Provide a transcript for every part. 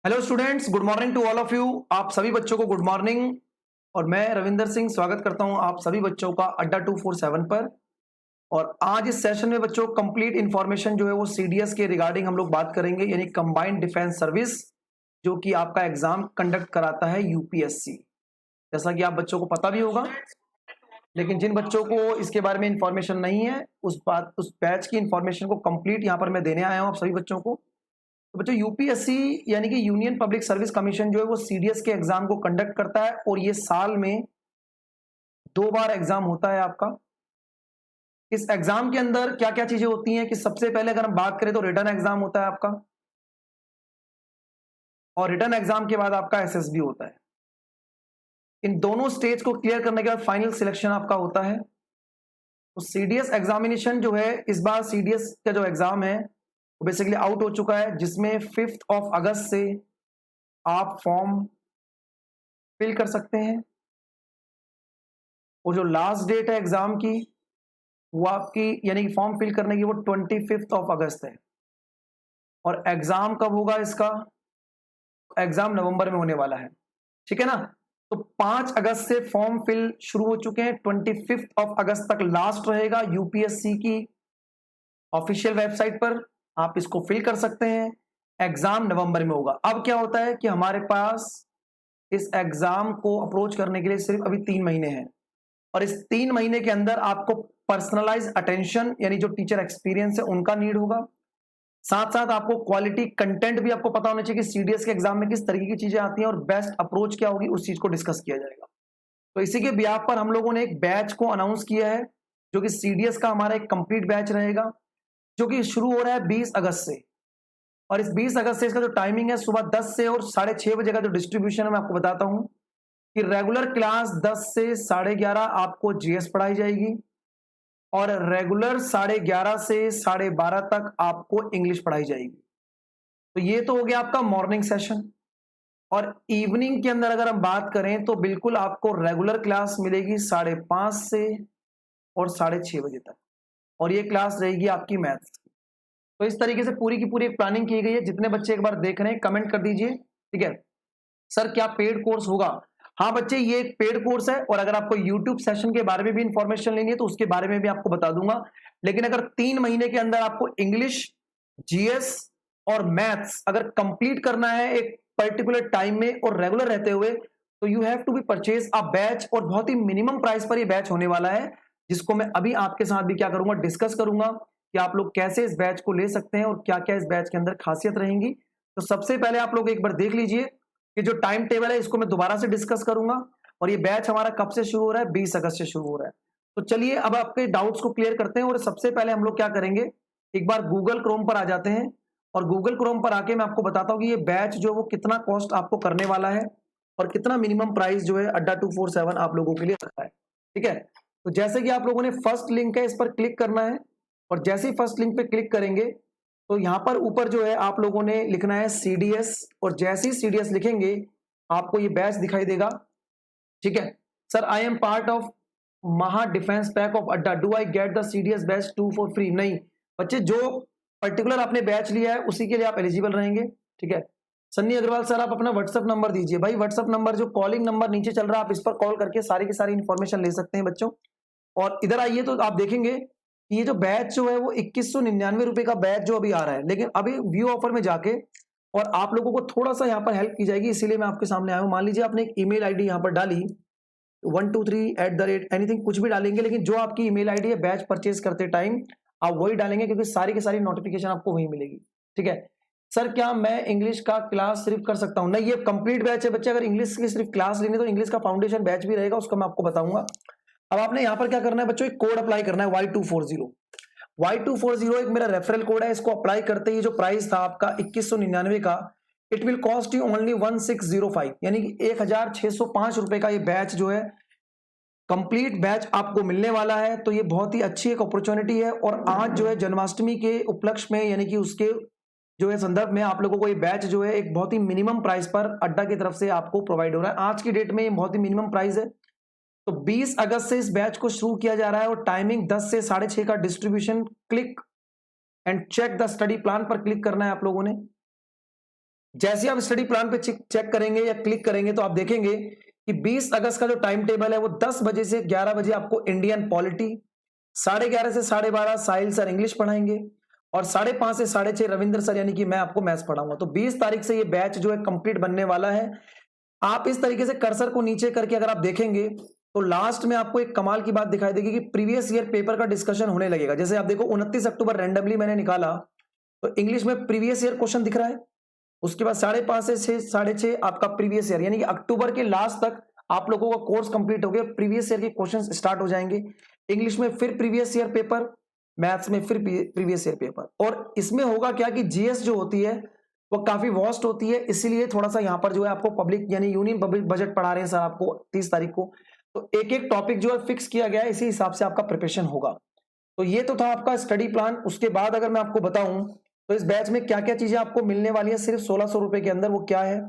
Hello students, good morning to all of you. आप सभी बच्चों को गुड मॉर्निंग। और मैं रविंदर सिंह स्वागत करता हूं आप सभी बच्चों का अड्डा 247 पर। और आज इस सेशन में बच्चों कंप्लीट इंफॉर्मेशन जो है वो सीडीएस के रिगार्डिंग हम लोग बात करेंगे, यानी कंबाइंड डिफेंस सर्विस, जो कि आपका एग्जाम कंडक्ट कराता है यूपीएससी। जैसा कि आप बच्चों को पता भी होगा, लेकिन जिन बच्चों को इसके बारे में इंफॉर्मेशन नहीं है उस बैच की इंफॉर्मेशन को कंप्लीट यहाँ पर मैं देने आया हूँ आप सभी बच्चों को। तो बच्चों, यूपीएससी यानी कि यूनियन पब्लिक सर्विस कमीशन जो है वो सीडीएस के एग्जाम को कंडक्ट करता है, और ये साल में 2 बार एग्जाम होता है आपका। इस एग्जाम के अंदर क्या क्या चीजें होती हैं कि सबसे पहले अगर हम बात करें तो रिटर्न एग्जाम होता है आपका, और रिटर्न एग्जाम के बाद आपका एसएसबी होता है। इन दोनों स्टेज को क्लियर करने के बाद फाइनल सिलेक्शन आपका होता है। तो सीडीएस एग्जामिनेशन जो है, इस बार सीडीएस का जो एग्जाम है वो बेसिकली आउट हो चुका है, जिसमें 5 अगस्त से आप फॉर्म फिल कर सकते हैं। और जो लास्ट डेट है एग्जाम की वो आपकी, यानी कि फॉर्म फिल करने की, वो 25 अगस्त है। और एग्जाम कब होगा इसका? एग्जाम नवंबर में होने वाला है, ठीक है ना। तो 5 अगस्त से फॉर्म फिल शुरू हो चुके हैं, 25 अगस्त तक लास्ट रहेगा यूपीएससी की ऑफिशियल वेबसाइट पर। आप इसको फिल कर सकते हैं। एग्जाम नवंबर में होगा। अब क्या होता है कि हमारे पास इस एग्जाम को अप्रोच करने के लिए सिर्फ अभी 3 महीने हैं, और इस 3 महीने के अंदर आपको पर्सनलाइज अटेंशन, यानी जो टीचर एक्सपीरियंस है उनका नीड होगा। साथ साथ आपको क्वालिटी कंटेंट भी आपको पता होना चाहिए कि सीडीएस के एग्जाम में किस तरीके की चीजें आती हैं और बेस्ट अप्रोच क्या होगी, उस चीज को डिस्कस किया जाएगा। तो इसी के बिहाफ पर हम लोगों ने एक बैच को अनाउंस किया है, जो कि सीडीएस का हमारा एक कंप्लीट बैच रहेगा, जो कि शुरू हो रहा है 20 अगस्त से। और इस 20 अगस्त से इसका जो टाइमिंग है सुबह 10 से और 6:30 बजे का जो डिस्ट्रीब्यूशन है, मैं आपको बताता हूं कि रेगुलर क्लास 10 से 11:30 आपको जीएस पढ़ाई जाएगी, और रेगुलर 11:30 से 12:30 तक आपको इंग्लिश पढ़ाई जाएगी। तो ये तो हो गया आपका मॉर्निंग सेशन। और इवनिंग के अंदर अगर हम बात करें तो बिल्कुल आपको रेगुलर क्लास मिलेगी 5:30 से और 6:30 बजे तक, और ये क्लास रहेगी आपकी मैथ्स की। तो इस तरीके से पूरी की पूरी एक प्लानिंग की गई है। जितने बच्चे एक बार देख रहे हैं कमेंट कर दीजिए, ठीक है। सर क्या पेड कोर्स होगा? हाँ बच्चे, ये एक पेड कोर्स है, और अगर आपको यूट्यूब सेशन के बारे में भी इंफॉर्मेशन लेनी है तो उसके बारे में भी आपको बता दूंगा। लेकिन अगर 3 महीने के अंदर आपको इंग्लिश, जीएस और मैथ्स अगर कंप्लीट करना है एक पर्टिकुलर टाइम में और रेगुलर रहते हुए, तो you have to be purchase a batch. और बहुत ही मिनिमम प्राइस पर ये बैच होने वाला है, जिसको मैं अभी आपके साथ भी क्या करूंगा, डिस्कस करूंगा कि आप लोग कैसे इस बैच को ले सकते हैं और क्या क्या इस बैच के अंदर खासियत रहेंगी। तो सबसे पहले आप लोग एक बार देख लीजिए कि जो टाइम टेबल है इसको मैं दोबारा से डिस्कस करूंगा। और ये बैच हमारा कब से शुरू हो रहा है? 20 अगस्त से शुरू हो रहा है। तो चलिए अब आपके डाउट्स को क्लियर करते हैं। और सबसे पहले हम लोग क्या करेंगे, एक बार गूगल क्रोम पर आ जाते हैं, और गूगल क्रोम पर आके मैं आपको बताता हूँ कि ये बैच जो वो कितना कॉस्ट आपको करने वाला है, और कितना मिनिमम प्राइस जो है अड्डा 247 आप लोगों के लिए रखा है, ठीक है। तो जैसे कि आप लोगों ने फर्स्ट लिंक है इस पर क्लिक करना है, और जैसे ही फर्स्ट लिंक पे क्लिक करेंगे तो यहाँ पर ऊपर जो है आप लोगों ने लिखना है सीडीएस, और जैसे ही सीडीएस लिखेंगे आपको ये बैच दिखाई देगा, ठीक है। Sir I am part of महा डिफेंस पैक ऑफ अड्डा, do I get the CDS batch 2 for free? नहीं बच्चे, जो पर्टिकुलर आपने बैच लिया है उसी के लिए आप एलिजिबल रहेंगे, ठीक है। सन्नी अग्रवाल सर आप अपना व्हाट्सएप नंबर दीजिए। भाई व्हाट्सएप नंबर जो कॉलिंग नंबर नीचे चल रहा है, आप इस पर कॉल करके सारी की सारी इंफॉर्मेशन ले सकते हैं बच्चों। और इधर आइए तो आप देखेंगे कि ये जो बैच जो है वो 2199 रुपए का बैच जो अभी आ रहा है, लेकिन अभी व्यू ऑफर में जाके और आप लोगों को थोड़ा सा यहाँ पर हेल्प की जाएगी, इसीलिए मैं आपके सामने आया हूँ। मान लीजिए आपने एक ईमेल आईडी यहाँ पर डाली 123 कुछ भी डालेंगे, लेकिन जो आपकी ईमेल आईडी है बैच परचेज करते टाइम आप वही डालेंगे, क्योंकि सारी की सारी नोटिफिकेशन आपको वही मिलेगी, ठीक है। सर क्या मैं इंग्लिश का क्लास सिर्फ कर सकता हूँ? नहीं, ये कंप्लीट बैच है बच्चे। अगर इंग्लिश की सिर्फ क्लास लेनी तो इंग्लिश का फाउंडेशन बैच भी रहेगा, उसका मैं आपको बताऊंगा। अब आपने यहाँ पर क्या करना है बच्चों, एक कोड अप्लाई करना है Y240 एक मेरा रेफरल कोड है। इसको अप्लाई करते ही जो प्राइस था आपका 2199 का, it will cost you only 1605, यानी कि 1605 रुपए का ये बैच जो है कंप्लीट बैच आपको मिलने वाला है। तो ये बहुत ही अच्छी एक अपॉर्चुनिटी है। और आज जो है जन्माष्टमी के उपलक्ष्य में, यानी कि उसके जो है संदर्भ में, आप लोगों को ये बैच जो है एक बहुत ही मिनिमम प्राइस पर अड्डा की तरफ से आपको प्रोवाइड हो रहा है। आज की डेट में ये बहुत ही मिनिमम प्राइस है। तो 20 अगस्त से इस बैच को शुरू किया जा रहा है, और टाइमिंग 10 से 6:30 का distribution. Click and check the study plan पर क्लिक करना है आप लोगों ने। जैसे आप स्टडी प्लान पे चेक करेंगे या क्लिक करेंगे तो आप देखेंगे कि 20 अगस्त का जो टाइम टेबल है वो 10 बजे से 11 बजे आपको इंडियन पॉलिटी, 11:30 से 12:30 साहिल सर इंग्लिश पढ़ाएंगे और 5:30 से 6:30 रविंद्र सर यानी कि मैं आपको मैथ्स पढ़ाऊंगा। तो 20 तारीख से ये बैच जो है कंप्लीट बनने वाला है। आप इस तरीके से कर्सर को नीचे करके अगर आप देखेंगे तो लास्ट में आपको एक कमाल की बात दिखाई देगी कि प्रीवियस ईयर पेपर का डिस्कशन होने लगेगा। जैसे आप देखो 29 अक्टूबर रैंडमली मैंने निकाला तो इंग्लिश में प्रीवियस ईयर क्वेश्चन दिख रहा है, उसके बाद 5:30 से 6:30 आपका प्रीवियस ईयर यानी कि अक्टूबर के लास्ट तक आप लोगों का कोर्स कंप्लीट हो गया, प्रीवियस ईयर के क्वेश्चन स्टार्ट हो जाएंगे। इंग्लिश में फिर प्रीवियस ईयर पेपर, मैथ्स में फिर प्रीवियस ईयर पेपर। और इसमें होगा क्या कि जीएस जो होती है वो काफी वास्ट होती है, इसीलिए थोड़ा सा यहाँ पर जो है आपको पब्लिक यानी यूनियन पब्लिक बजट पढ़ा रहे हैं सर आपको 30 तारीख को, तो एक एक टॉपिक जो है फिक्स किया गया है, इसी हिसाब से आपका प्रिपरेशन होगा। तो ये तो था आपका स्टडी प्लान। उसके बाद अगर मैं आपको बताऊं तो इस बैच में क्या क्या चीजें आपको मिलने वाली है सिर्फ 1600 रुपए के अंदर, वो क्या है,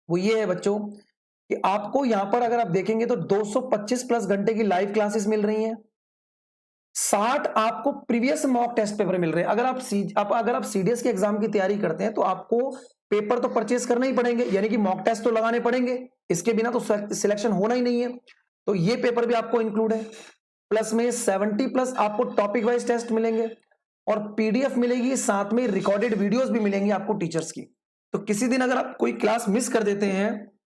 वो ये है बच्चों कि आपको यहां पर अगर आप देखेंगे तो 225 प्लस घंटे की लाइव क्लासेस मिल रही हैं, 60 आपको प्रीवियस मॉक टेस्ट पेपर मिल रहे हैं। अगर आप सीडीएस के एग्जाम की तैयारी करते हैं तो आपको पेपर तो परचेज करना ही पड़ेंगे, यानी कि मॉक टेस्ट तो लगाने पड़ेंगे, इसके बिना तो सिलेक्शन होना ही नहीं है। तो ये पेपर भी आपको इंक्लूड है, प्लस में 70 प्लस आपको टॉपिक वाइज टेस्ट मिलेंगे और पीडीएफ मिलेगी, साथ में रिकॉर्डेड वीडियोस भी मिलेंगी आपको टीचर्स की। तो किसी दिन अगर आप कोई क्लास मिस कर देते हैं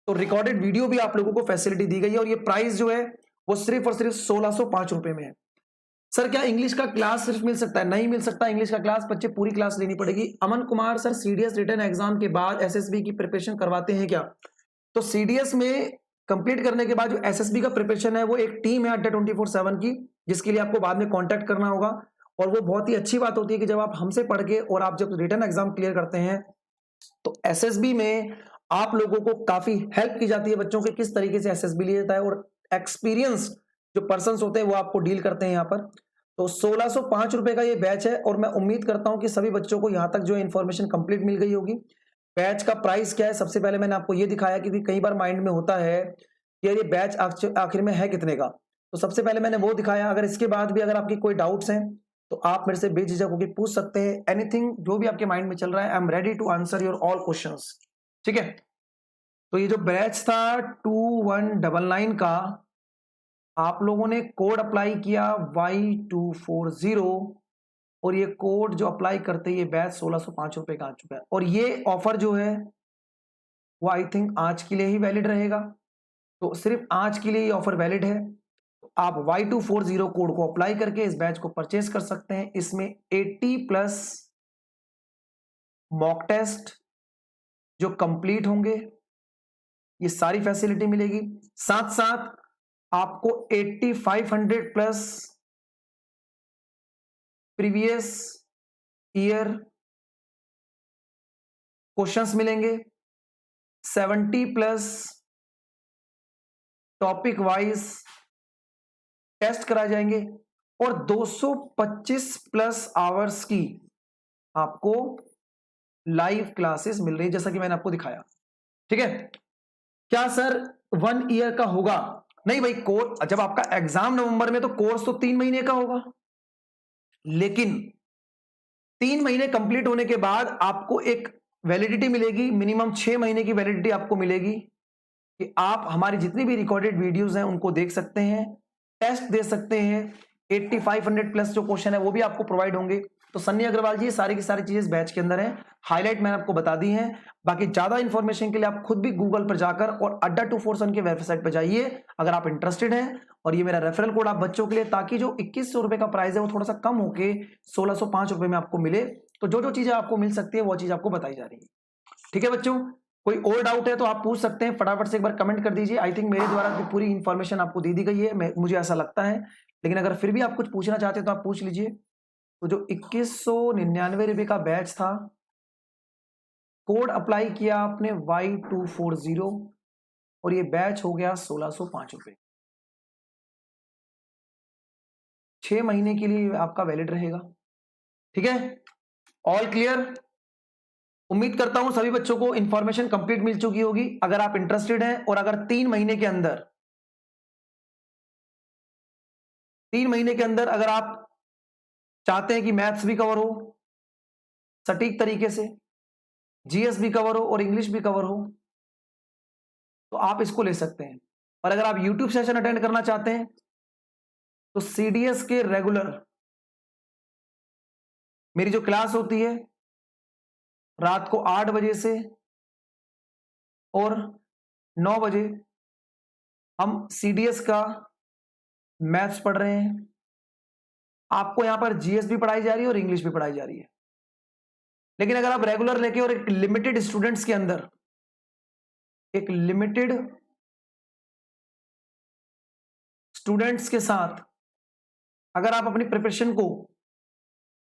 तो रिकॉर्डेड वीडियो भी आप लोगों को फैसिलिटी दी गई है। और ये प्राइस जो है वो सिर्फ और सिर्फ 1605 रुपए में है। सर क्या इंग्लिश का क्लास सिर्फ मिल सकता है? नहीं मिल सकता इंग्लिश का क्लास, बच्चे पूरी क्लास लेनी पड़ेगी। Aman Kumar sir CDS written exam के बाद एसएसबी की प्रिपरेशन करवाते हैं क्या? तो सीडीएस में कंप्लीट करने के बाद जो एसएसबी का प्रिपरेशन है वो एक टीम है अड्डा 24/7 की, जिसके लिए आपको बाद में कांटेक्ट करना होगा। और वो बहुत ही अच्छी बात होती है कि जब आप हमसे पढ़ के और आप जब रिटन एग्जाम क्लियर करते हैं तो एसएसबी में आप लोगों को काफी हेल्प की जाती है बच्चों के किस तरीके से एसएसबी लिया जाता है, और एक्सपीरियंस जो पर्सन होते हैं वो आपको डील करते हैं यहाँ पर। तो 1605 रुपए का ये बैच है और मैं उम्मीद करता हूं कि सभी बच्चों को यहाँ तक जो इन्फॉर्मेशन कंप्लीट मिल गई होगी। बैच का प्राइस क्या है, सबसे पहले मैंने आपको ये दिखाया, क्योंकि कई बार माइंड में होता है कि यार ये बैच आखिर में है कितने का। तो सबसे पहले मैंने वो दिखाया। अगर इसके बाद भी अगर आपकी कोई डाउट्स हैं तो आप मेरे से बेझिझक होकर पूछ सकते हैं। एनीथिंग जो भी आपके माइंड में चल रहा है, I am ready to answer your all questions. ठीक है, तो ये जो बैच था 2199 का, आप लोगों ने कोड अप्लाई किया Y240 और ये कोड जो अप्लाई करते ये बैच 1605 रुपए का आ चुका है। और ये ऑफर जो है वो आई थिंक आज के लिए ही वैलिड रहेगा, तो सिर्फ आज के लिए ये ऑफर वैलिड है। आप Y240 कोड को अप्लाई करके इस बैच को परचेस कर सकते हैं। इसमें 80 प्लस मॉक टेस्ट जो कंप्लीट होंगे, ये सारी फैसिलिटी मिलेगी। साथ साथ आपको 8500 प्लस प्रीवियस ईयर क्वेश्चंस मिलेंगे, 70 प्लस टॉपिक वाइज टेस्ट कराए जाएंगे और 225 प्लस आवर्स की आपको लाइव क्लासेस मिल रही है, जैसा कि मैंने आपको दिखाया। ठीक है, क्या सर 1 ईयर का होगा? नहीं भाई, कोर्स जब आपका एग्जाम नवंबर में तो कोर्स तो 3 महीने का होगा, लेकिन 3 महीने कंप्लीट होने के बाद आपको एक वैलिडिटी मिलेगी, मिनिमम 6 महीने की वैलिडिटी आपको मिलेगी कि आप हमारी जितनी भी रिकॉर्डेड वीडियोस हैं उनको देख सकते हैं, टेस्ट दे सकते हैं। 8500 प्लस जो क्वेश्चन है वो भी आपको प्रोवाइड होंगे। तो सन्नी अग्रवाल जी, सारी की सारी चीजें बैच के अंदर हैं, हाईलाइट मैंने आपको बता दी हैं। बाकी ज्यादा इंफॉर्मेशन के लिए आप खुद भी गूगल पर जाकर और अड्डा 247 के वेबसाइट पर जाइए अगर आप इंटरेस्टेड हैं। और ये मेरा रेफरल कोड आप बच्चों के लिए, ताकि जो 2100 रुपए का प्राइस है वो थोड़ा सा कम होके 1605 रुपए में आपको मिले। तो जो जो चीजें आपको मिल सकती है वो चीज आपको बताई जा रही है। ठीक है बच्चों, कोई और डाउट है तो आप पूछ सकते हैं, फटाफट से एक बार कमेंट कर दीजिए। आई थिंक मेरे द्वारा भी पूरी इंफॉर्मेशन आपको दे दी गई है, मुझे ऐसा लगता है। लेकिन अगर फिर भी आप कुछ पूछना चाहते हैं तो आप पूछ लीजिए। तो जो 2199 रुपए का बैच था, कोड अप्लाई किया आपने Y240 और ये बैच हो गया 1605 रुपए। 6 महीने के लिए आपका वैलिड रहेगा। ठीक है, ऑल क्लियर? उम्मीद करता हूं सभी बच्चों को इंफॉर्मेशन कंप्लीट मिल चुकी होगी। अगर आप इंटरेस्टेड हैं और अगर 3 महीने के अंदर अगर आप चाहते हैं कि मैथ्स भी कवर हो सटीक तरीके से, जीएस भी कवर हो और इंग्लिश भी कवर हो तो आप इसको ले सकते हैं। और अगर आप यूट्यूब सेशन अटेंड करना चाहते हैं तो सीडीएस के रेगुलर मेरी जो क्लास होती है रात को 8 बजे से और 9 बजे हम सीडीएस का मैथ्स पढ़ रहे हैं। आपको यहां पर जीएस भी पढ़ाई जा रही है और इंग्लिश भी पढ़ाई जा रही है। लेकिन अगर आप रेगुलर लेके और एक लिमिटेड स्टूडेंट्स के अंदर एक लिमिटेड स्टूडेंट्स के साथ अगर आप अपनी प्रिपरेशन को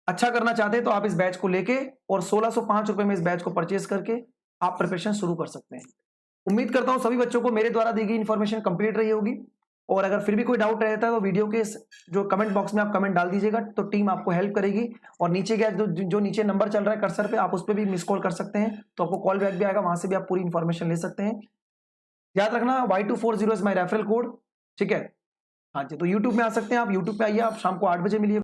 अच्छा करना चाहते हैं तो आप इस बैच को लेके और 1605 रुपए में इस बैच को परचेज करके आप प्रिपरेशन शुरू कर सकते हैं। उम्मीद करता हूं सभी बच्चों को मेरे द्वारा दी गई इंफॉर्मेशन कंप्लीट रही होगी। और अगर फिर भी कोई डाउट रहता है तो वीडियो के जो कमेंट बॉक्स में आप कमेंट डाल दीजिएगा तो टीम आपको हेल्प करेगी। और नीचे क्या जो नीचे नंबर चल रहा है कर्सर पे आप उस पर भी मिस कॉल कर सकते हैं तो आपको कॉल बैक भी आएगा, वहां से भी आप पूरी इंफॉर्मेशन ले सकते हैं। याद रखना Y240 is my referral code, ठीक है। हाँ जी, तो यूट्यूब में आ सकते हैं आप, यूट्यूब पे आइए, आप शाम को 8 बजे मिलिए।